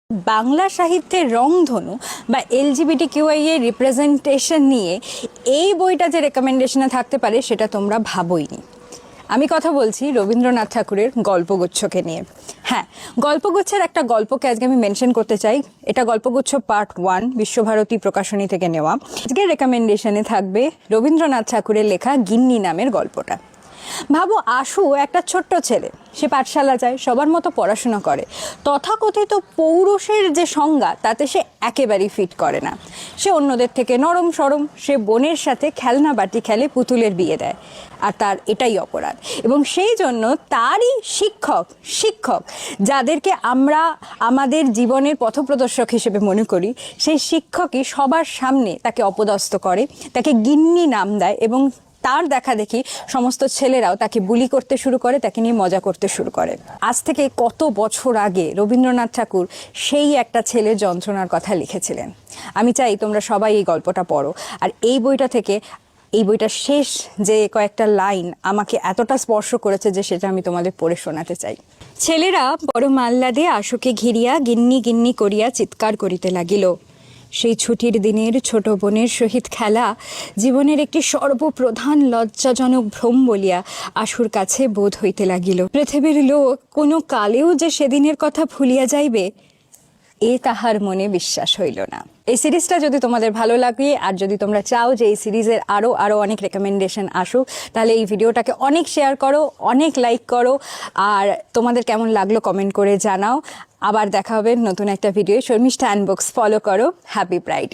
বাংলা সাহিত্যের রংধনু বা LGBTQI এর রিপ্রেজেন্টেশন নিয়ে এই বইটা যে রেকমেন্ডেশনে থাকতে পারে সেটা তোমরা ভাবোইনি। আমি কথা বলছি রবীন্দ্রনাথ ঠাকুরের গল্পগুচ্ছকে নিয়ে। হ্যাঁ, গল্পগুচ্ছের একটা গল্পকে আজকে আমি মেনশন করতে চাই। এটা গল্পগুচ্ছ পার্ট 1, বিশ্বভারতী প্রকাশনী থেকে নেওয়া। আজকের রেকমেন্ডেশনে থাকবে রবীন্দ্রনাথ ঠাকুরের লেখা গিন্নি নামের গল্পটা। ভাবো, আশু একটা ছোট্ট ছেলে, সে পাঠশালা যায়, সবার মতো পড়াশোনা করে। তথাকথিত পৌরুষের যে সংজ্ঞা তাতে সে একেবারেই ফিট করে না। সে অন্যদের থেকে নরম সরম, সে বোনের সাথে খেলনা বাটি খেলে, পুতুলের বিয়ে দেয়, আর তার এটাই অপরাধ। এবং সেই জন্য তারই শিক্ষক যাদেরকে আমরা আমাদের জীবনের পথপ্রদর্শক হিসেবে মনে করি, সেই শিক্ষকই সবার সামনে তাকে অপদস্থ করে, তাকে গিন্নি নাম দেয়, এবং তার দেখা দেখি সমস্ত ছেলেরাও তাকে বুলি করতে শুরু করে, তাকে নিয়ে মজা করতে শুরু করে। আজ থেকে কত বছর আগে রবীন্দ্রনাথ ঠাকুর সেই একটা ছেলের যন্ত্রণার কথা লিখেছিলেন। আমি চাই তোমরা সবাই এই গল্পটা পড়ো। আর এই বইটার শেষ যে কয়েকটা লাইন আমাকে এতটা স্পর্শ করেছে যে সেটা আমি তোমাদের পড়ে শোনাতে চাই। ছেলেরা বড় মাল্লাদে আশুকে ঘিরিয়া গিন্নি গিন্নি করিয়া চিৎকার করিতে লাগিল। সেই ছুটির দিনের ছোট বোনের সহিত খেলা জীবনের একটি সর্বপ্রধান লজ্জাজনক ভ্রম বলিয়া আশুর কাছে বোধ হইতে লাগিল। পৃথিবীর লোক কোনো কালেও যে সেদিনের কথা ভুলিয়া যাইবে, এ তাহার মনে বিশ্বাস হইল না। এই সিরিজটা যদি তোমাদের ভালো লাগে, আর যদি তোমরা চাও যে এই সিরিজের আরও অনেক রেকমেন্ডেশন আসুক, তাহলে এই ভিডিওটাকে অনেক শেয়ার করো, অনেক লাইক করো, আর তোমাদের কেমন লাগলো কমেন্ট করে জানাও। আবার দেখা হবে নতুন একটা video. Sharmistha and books follow করো। Happy pride.